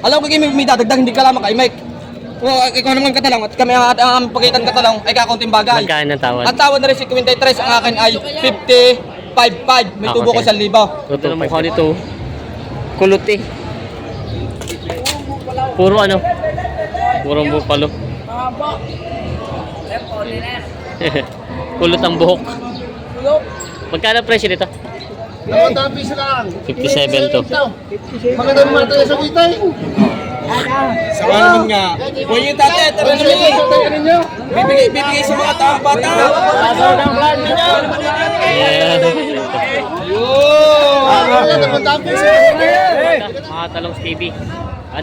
Alam ko kayo may dadagdag, hindi ka lamang kay Mike. O, ikaw naman katalang at kami ang pagitan katalang ay kakunting bagay. Magkano ang tawad? Ang tawad na rin si 53, ang akin ay 55.5. May tubo ko 1,000. Ito na mukha nito. Kulot eh. Puro ano? Purong bupalo. Kulot ang buhok. Magkano presyo nito? 200 piso lang. 57 to. Maganda naman tayo sa bitay. Sama naman nga. Huwag yung tatay, tara naman bibigay sa mga taong bata. Yeah. Mga Talongs TV.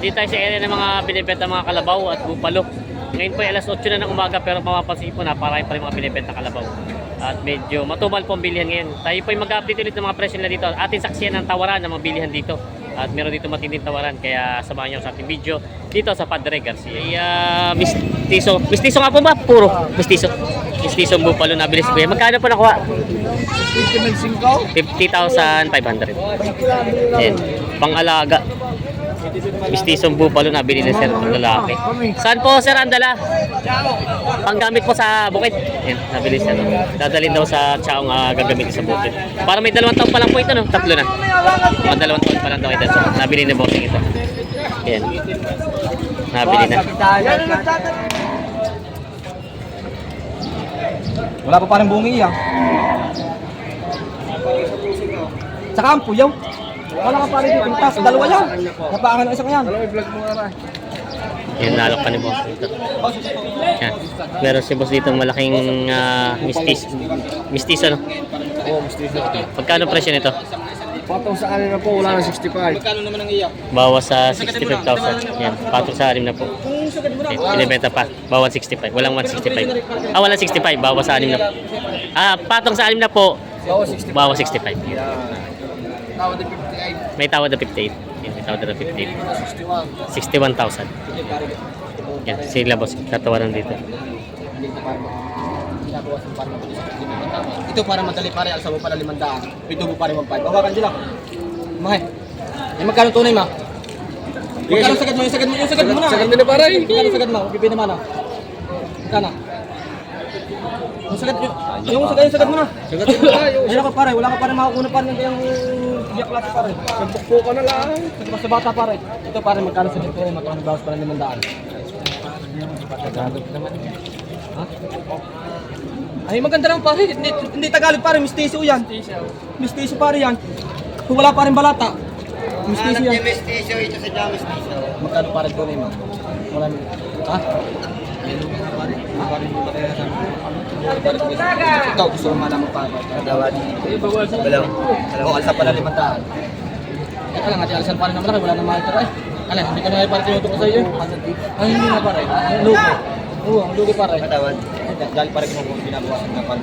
Dito tayo sa area ng mga binibenta mga kalabaw at bupalo. Ngayon po ay alas 8 na ng umaga pero mapapansin po na parang pa rin mga binibenta kalabaw. At medyo matumal po ang bilihan ngayon. Tayo po ay mag-update ulit ng mga presyo nila dito. Atin saksiyan ng tawaran ng mga bilihan dito. At meron dito matinding tawaran kaya samahan nyo sa ating video dito sa Padre Garcia. Mistiso. Mistiso nga po ba? Puro. Mistiso. Mistiso ang bupalo na bilis po. Magkano po nakuha? 50,500. Yan. Pang-alaga. Mistisong bupalo na bili na sir ng lalaki. Saan po sir ang dala? Panggamit po sa bukid. Yan, nabili sir. Dadalhin daw sa tsaong gagamitin sa bukid. Para may 2 taon pa lang po ito, no? 3 na. Mga 2 taon pa lang daw ito. So, nabili na bossing ito. Yan. Nabili na. Wala pa parang bungi yan. Sa kampo yaw. Wala ka parang dito pintas. Dalawa yan. Napaangan ng isang yan. Yan, nalok pa ni boss dito. Yan. Meron si boss dito malaking mistiso, no? Oo, mistiso. Pagkano presyo nito? Patong sa anin na po, wala na 65. Magkano naman ang iyak? Bawas sa 65,000. Yan, patong sa 6 na po. Okay, pinibenta pa. Bawat 65. Walang 165. Walang 65. Bawas sa 6 na po. Patong sa 6 na po. Bawas 65. Tawad na 58. May tawad na 58. Yan, may tawad na 58. 61,000. Yan, sila boss. Tatawaran dito. Ito para madali pare, alsa mo pala 500. Pito mo pare 1.5. Bawakan nyo lang. Mahay. Eh magkano tunay ma? Magkano sagad mo? Yung sagad mo na. Sagad mo na pare. Magkano sagad mo? Bibigyan naman na. Magkano? Yung sagad mo na. Sagad mo na tayo. Wala ka pare, wala ka pare makakuna pa ng kayang biyak klase pare. Sampok po ka na lang. Mas bata pare. Ito pare magkano sagad ko ay matuhan bawas pala 500. Tagalog naman. Ha? Ay maganda lang pare, hindi Tagalog pare, mistiso yan. Mistiso pare yan. Kung wala pa rin balata. Mistiso yan. Mistiso, ito sa dyan mistiso. Magkano pare ko na yun? Wala nyo. Ha? Ikaw gusto mo malaman pa. Tawad. Wala. O, alsa pala 500. Teka lang, ati alsan pala na malaki, wala na makitira eh. Alay, hindi ka na pare tinutok ko sa iyo. Ay, hindi na pare. Lugi. Oo, ang lugi pare. Tawad. Dahil pare ginagawa ng kapal.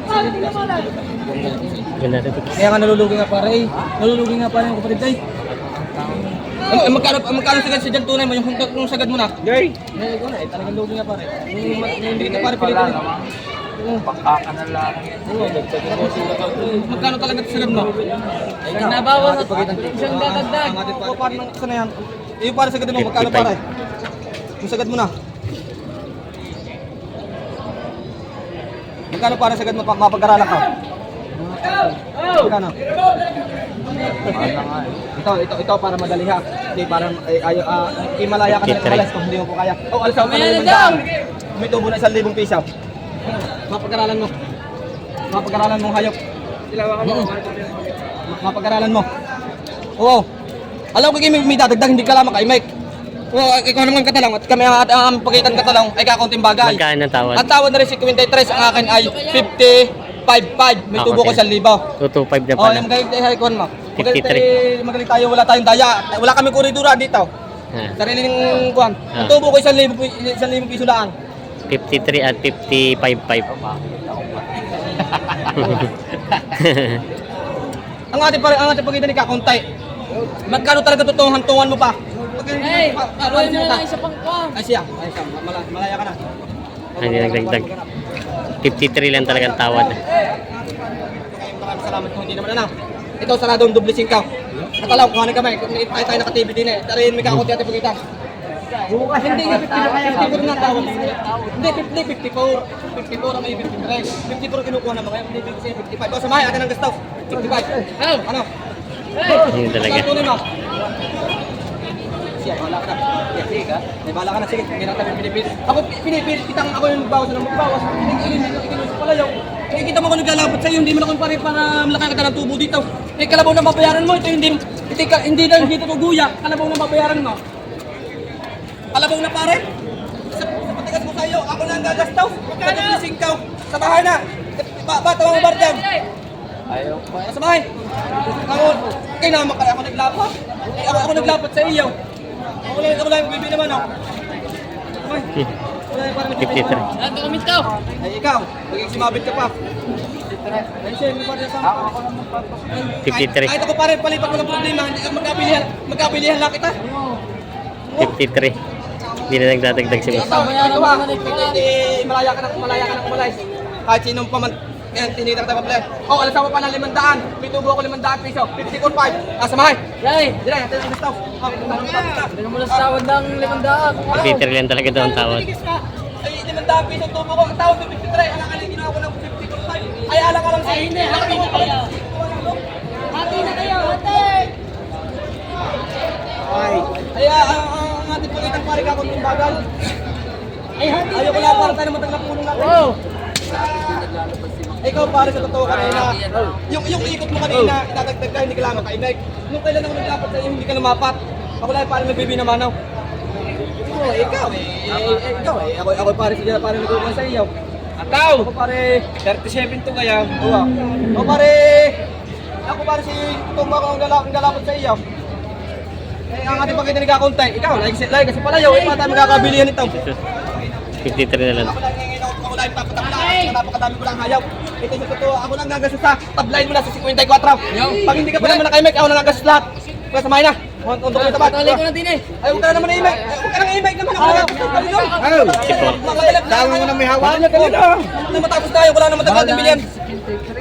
Ganda ito. Kaya nga nalulugi nga pare eh. Nalulugi nga pare yung kapatid ay. Magkano sagad sa dyan tunay mo yung sagad mo na? Gay. Eh, ikaw na eh. Talagang lugi nga pare. Hindi ka pare pilitin. Pangkaka na lang. Magkano talaga sa sagad mo? Ay, nabawas at isang dadagdag. Ang atin pare ng isa na yan. Yung pare sagad mo, magkano pare? Yung sagad mo na. Magkano para sagad mo mapag-aralan ka? Magkano? Ito para madali ha. Hindi parang imalaya ka na malas kung hindi mo po kaya. Oh, alsa mo na. May tubo na 1,000 piso. Mapag-aralan mo. Mapag-aralan mo hayop. Mapag-aralan mo. Oo. Alam ko kayo may dadagdag, hindi ka lamang kay Mike. O, ikaw naman katalang at kami ang pagitan katalang ay kakunting bagay. Magkano ang tawad? Ang tawad na rin si 53, ang akin ay 55.5. May tubo ko 1,000. 225 na Oh, pala. yung magaling tayo, Juan ma. 53. Magaling tayo, wala tayong daya. Wala kami kuridura dito. Sariling Juan. Ang tubo ko 1,000 piso lang. 53 at 55.5. Ang ating pagitan ni Kakuntay. Magkano talaga totoong hantungan mo pa? Hey, aroy na lang isa pang kwa. Ay siya, malaya ka na. Hindi nagdagdag. 53 lang talagang tawad. Maraming salamat kung hindi naman na. Ito, saradong doble singkaw. Nakalaw, kuhanin kami. Tayo naka-TV din eh. Tarihin, may kakunti at ipagkita. Bukas hindi nga 54 na tawag. Hindi 54 ang may 53. 54 kinukuha naman kayo. Hindi 55. O samahin atin ang gastaw. 55. Ano? Yun talaga. Tuloy mo. Siya, bahala ka na. Sige ka. May bahala ka na. Sige, hindi na kami pinipilit. Ako pinipilit kitang ako yung magbawas ng magbawas. Ikinuso pala yung. Kita mo ako naglalapot sa'yo. Hindi mo na kung pare para malaki ka ng tubo dito. Eh, kalabaw na babayaran mo. Ito hindi na dito tuguya. Kalabaw na babayaran mo. Kalabaw na pare. Sa patigas mo sa'yo. Ako na ang gagastaw. Pagkagising ka. Sa bahay na. Batawang mo bar dyan. Ayaw pa. Sa bahay. Kaya naman kaya ako naglapat. Ako naglapat sa iyo. Ako lang yung bibi naman ako. Wala yung parang 53. Ano kami ikaw? Ay ikaw, magiging sumabit ka pa. Ay siya, may parang sa ako lang magpapasok. 53. Kahit ako pare, palipat ko ng problema, hindi ka magkabilihan lang kita. 53. Hindi na nagdadagdag si boss. Malaya ka na kumalay. Kahit sinong paman, yan, tinitang tayo plan. Oh, alas ako pa ng 500. May tubo ako 500 piso. 54.5. Samahay. Yay! Dire, natin ang gusto. Hindi mo lang sa tawad ng 500. 53 lang talaga daw ang tawad. Ay, 500 piso tubo ko. Ang tawad 53. Alang-alang ginawa ko ng 54.5. Ay, alang-alang sa hindi. Hati na kayo. Hati na kayo, hati! Ay, ang ating pangitang pare ka kung bagal. Ay, hati na Ayaw ko kayo! lang para tayo naman taglap punong natin. Wow! Ikaw pare sa totoo kanina. Yung ikot mo kanina, itatagdag ka, hindi ka lang makaimik. Nung kailan ako naglapat sa iyo, hindi ka lumapat. Ako lang parang nagbibi naman ako. Ikaw Ako pare siya parang nagkukuha sa iyo. Ataw! Ako pare 37 to kaya. Ako pare si Tumba ko ang galapat sa iyo. Eh, ang ating pagkita nagkakontay. Ikaw, like kasi pala yun, pa tayo magkakabilihan nito. 53 na lang. Ako lang papatabla. Napakadami ko lang hayaw. Ito sa totoo, ako lang gagastos sa tablayin mo na sa 54. Pag hindi ka pa naman naka-imik, ako lang gagastos lahat. Kaya samahin na. Untok kita ba? Tuloy ko na din eh. Ay, huwag ka na naman na-imik. Huwag ka na i-imik naman. Ako lang gagastos. Dami mo na may hawak. Ano matapos tayo, wala naman taglang bilihan.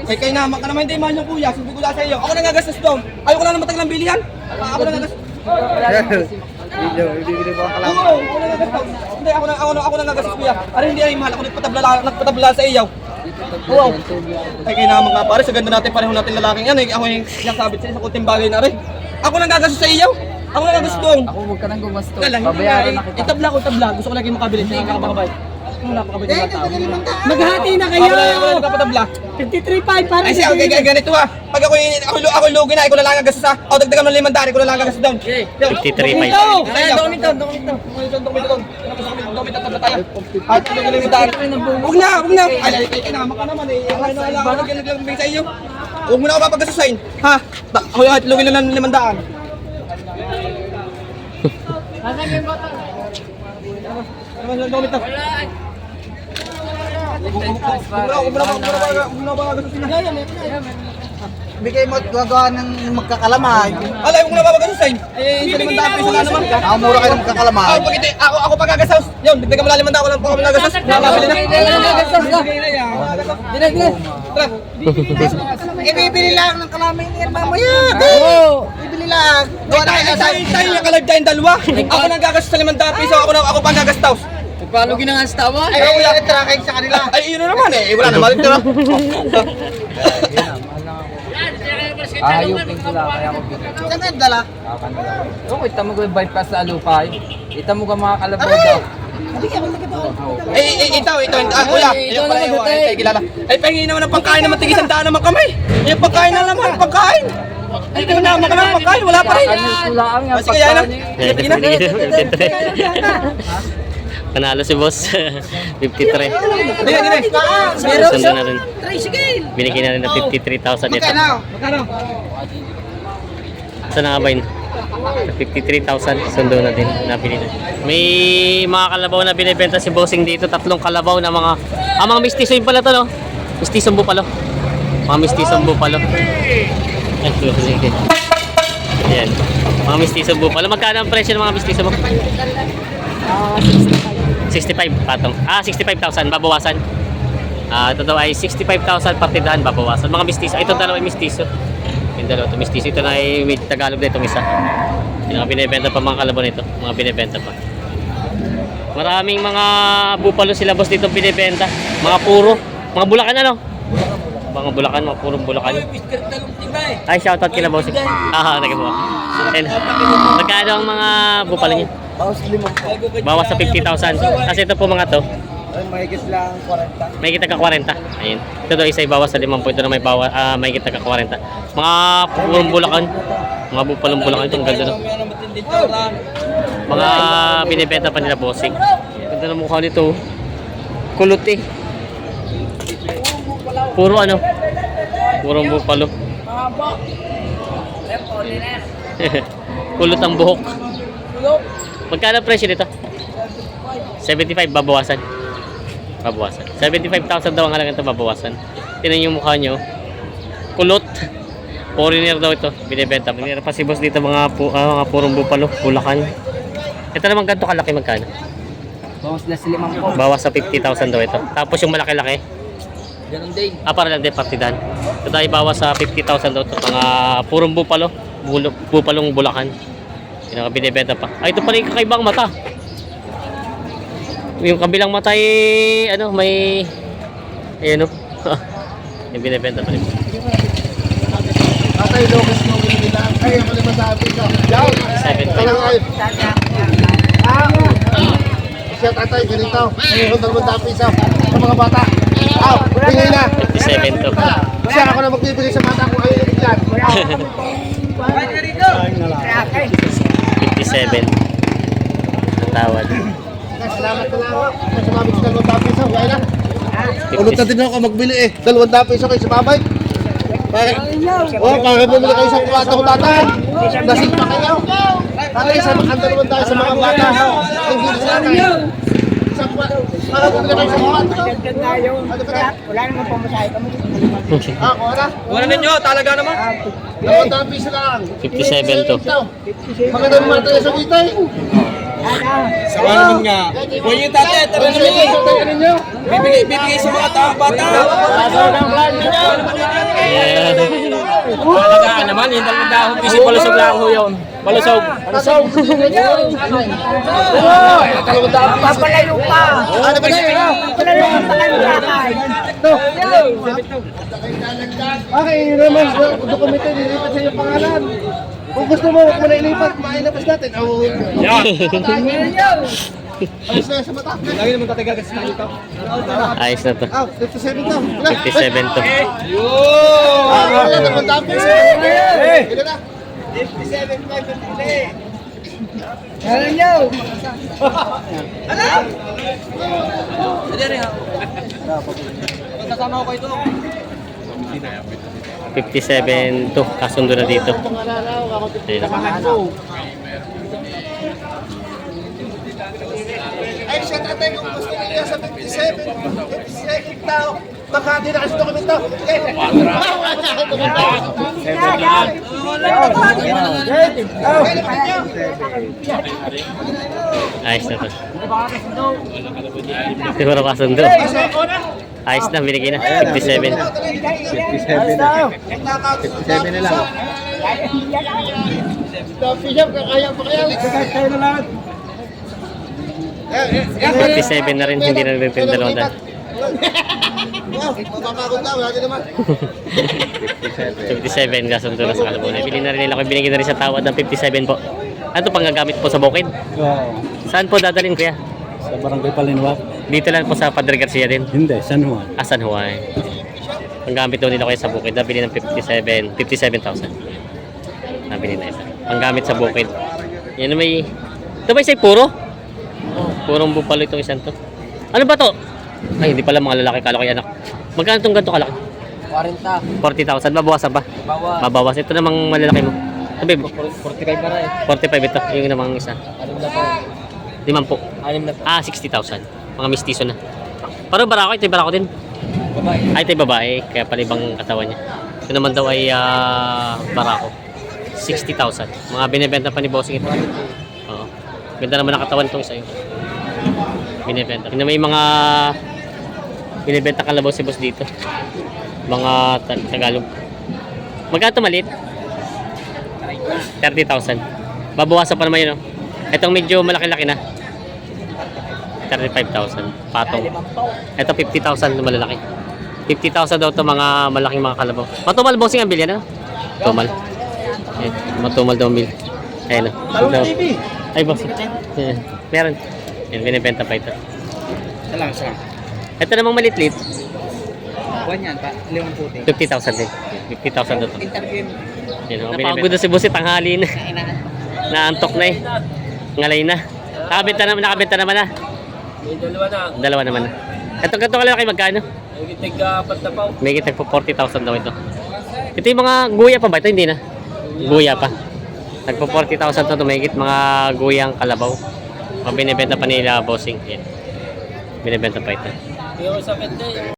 Ay, kayo naman ka naman hindi mahal yung kuya. Sabi ko lang sa iyo. Ako lang gagastos doon. Ayaw ko lang naman taglang bilihan. Ako lang gagastos. Ibibili mo ang kalaman. Oo, ako lang gagastos. Hindi, ako lang gagastos kuya. Ari hindi ay mahal. Ako nagpatabla sa iyo. Wow. Ay, kayo naman nga pare. Sa ganda natin pareho natin lalaking yan. Ako yung sinasabit sa'yo sa kunting bagay na rin. Ako lang gagastos sa iyo. Ako lang gagastos doon. Ako huwag ka nang gumasto. Babayaran na kita. Itabla ko. Gusto ko lagi makabili. Hindi ka makabay. Wala pa kabili ng tao. Maghati na kayo! Wala ka patabla. 53.5 para Ay siya, okay, ganito ha. Pag ako lugi na, ikaw na lang gagastos ha. O dagdagan ng 500, ikaw na lang gagastos doon. 53.5. Ay, dokumento. Dokumento tabla tayo. Ay, huwag na. Ay, naman ka naman eh. Ano ako naglagay sa iyo. Huwag mo na ako papagastusin. Ha? Ako yung lugi na ng 500. Nasaan yung bata? Ano yung dokumento? Huwag mo na papagastusin na. Bigay mo at gagawa ng magkakalamay. Alay, huwag mo na papagastusin. Eh, sa 500 piso na naman. Mura kayo ng magkakalamay. Ako pagagastos. Yun, dagdagan mo lang 500 ako lang po ako nagastos. Nakabili na. Tara. Ibibili lang ng kalamay ni mamaya. Ibili lang. Gawa na kayo tayo yung ka-live tayong dalawa. Ako nang gagastos sa 500 piso, ako pa gagastos. Nagpalugi na nga sa tawa. Ay, wala ka tracking sa kanila. Ay, yun na naman eh. Wala naman ito. Ayupin ko lang kaya ako binigyan. Saan ang dala? Oo, ita mo ko yung bypass sa alupay. Ita mo ka mga kalabaw daw. Ito. Kuya. Ikaw na magatay. Ay, kilala. Ay, pahingin naman ng pagkain naman. Tigis ang daan naman kami. Yung pagkain na naman. Pagkain. Ay, ikaw naman ka ng pagkain. Wala pa rin. Sulaan nga Sige, yan na. Sige na. 53. Panalo si boss. 53. Dine. Sundo na rin. Binigyan na rin na 53,000 ito. Magkano? Saan na nga ba yun? 53,000. Sundo na din. Nabili na. May mga kalabaw na binibenta si bossing dito. 3 kalabaw na mga... mga mistiso yun pala to, no? Mistisong bupalo. Mga mistisong bupalo. Ay, sige. Ayan. Mga mistisong bupalo. Magkano ang presyo ng mga mistiso mo? 65 patong. 65,000 babawasan. Ito daw ay 65,000 partidahan babawasan. Mga mistiso. Itong dalawa ay mistiso. Yung dalawa ito mistiso. Ito na ay may Tagalog na itong isa. Yung mga binibenta pa mga kalabaw nito. Mga binibenta pa. Maraming mga bupalo sila boss dito binibenta. Mga puro. Mga Bulacan ano? Mga Bulacan, mga purong Bulacan. Ay, shoutout kila boss. Nagagawa. Magkano ang mga bupalo niya? Bawas 5 po. Bawas sa 50,000. Kasi ito po mga to, Ay, mahigit lang 40. may kita ka 40. Ayun. Ito daw isa ibawas sa 5 po. Ito na may bawas, may kita ka 40. Mga purong Bulacan. Mga bupalong Bulacan ito. Ang ganda no. Mga binibenta pa nila bossing. Ganda ng mukha nito. Kulot eh. Puro ano? Purong bupalo. Kulot ang buhok. Magkano presyo nito? 75 babawasan. Babawasan. 75,000 daw ang halaga ito babawasan. Tingnan yung mukha nyo. Kulot. Foreigner daw ito. Binibenta. Binibenta pa si boss dito mga purong bupalo. Bulacan. Ito naman ganito kalaki magkano? Bawas na 5 po. Bawas sa 50,000 daw ito. Tapos yung malaki-laki. Ganun din. Para lang din partidan. Ito tayo bawas sa 50,000 daw ito. Mga purong bupalo. Bupalong Bulacan. Yung binibenta pa. Ay, ito pala yung kakaibang mata. Yung kabilang mata ay ano, may ayan o. Yung binibenta pa rin. Atay, Lucas mo binibila. Ay, mali masabi ka. Yaw! 7.5. Siya tatay, ganito. Ngayon, 200 piso sa mga bata. Tingin na. 57 to. Siya ako na magbibigay sa bata kung ayaw yan. 57. Natawad. Salamat na lang. Sumabit sa 200 piso. Gaya na. Ulot na 50. din ako magbili eh. 200 piso kayo sa babay. Para bumili kayo sa kwarto ko tatay. Nasig pa kayo. Tatay, sa mga 200 sa mga bata. Hindi na sila kayo. Para bumili kayo sa kwarto. Ano ba yan? Wala naman pamasahe kami. Kuha na. Wala ninyo, talaga naman. 200 piso lang. 57 to. Maganda naman tayo sa dito eh. Sa naman nga. Huwag yung tatay, tara naman eh. Bibigay sa mga taong bata. Yeah. Talaga naman, yung 200 piso palusog lang ho yun. Palusog. Papalayo pa. Ano ba siya? Papalayo pa kayo lakay. Okay, yun naman. Dokumento, nilipat sa iyong pangalan. Kung gusto mo, huwag mo na ilipat. Mailabas natin. Ayos na yan sa mata. Lagi naman tatay gagas na dito. Ayos na to. 57 to. 57 to. Wala naman dami. Ilan na? Alam nyo. Kasama ko ito. 57 to. Kasundo na dito. Ayun. Ay, siya tatay kung gusto niya sa 57. 57 tao. Baka hindi na kasi dokumento. Ayos na to. Siguro kasundo. Ayos na, binigay na. 57. 57 na lang. Bishop, kakaya pa kaya. Kayo na lahat. 57 na rin, hindi na rin yung dalawang daan. Mapapagod na, wala din naman. 57 kasundo na sa Kalabunay. Bili na rin nila ko, binigay na rin sa tawad ng 57 po. Ano ito panggagamit po sa bukid? Saan po dadalhin kuya? Sa Barangay Palinwak? Dito lang po sa Padre Garcia din. Hindi, San Juan. San Juan. Panggamit daw nila kayo sa bukid. Nabili ng 57,000. Nabili na isa. Panggamit sa bukid. Yan na may... Ito ba isa puro? Purong bupalo itong isang to. Ano ba to? Ay, hindi pala mga lalaki. Kala ko yung anak. Magkano itong ganito kalaki? 40. 40,000. Babawasan ba? Bawas. Babawas. Ito namang malalaki mo. Sabi, 45 para eh. 45 ito. Yung namang isa. Anim na po. 5 po. Anim na po. 60,000. Mga mistiso na. Parang barako. Ito yung barako din. Babae. Ay, ito yung babae. Kaya pala ibang katawan niya. Ito naman daw ay barako. 60,000. Mga binibenta pa ni Bossing ito. Oo. Ganda naman ang katawan itong sa'yo. Binibenta. May mga binibenta kalabaw si boss dito. Mga Tagalog. Magkano ito maliit? 30,000. Babawasan pa naman yun. Oh. Itong medyo malaki-laki na. 35,000. Patong. Ito 50,000 na malalaki. 50,000 daw to mga malaking mga kalabaw. Matumal bossing ang bilyan, ano? Tumal. Ayan, matumal daw ang bil. Ayan, Talong ito. TV. Ay, bossing. Ayan, meron. Ayan, binibenta pa ito. Salang. Ito namang malit-lit. Buwan yan, pa. Limang puti. 50,000 din. 50,000 daw to. Interview. Ayan, napagod na si bossing, tanghali na. Naantok na eh. Ngalay na. Nakabenta naman na. May Dalawa naman na. Ito kalaki magkano? Tig-apat na pa. May kita po 40,000 daw ito. Ito yung mga guya pa ba? Ito hindi na. Guya pa. Nagpo 40,000 to may mga guyang kalabaw. Binibenta pa nila bossing. Yan. Binibenta pa ito. Yung sakit na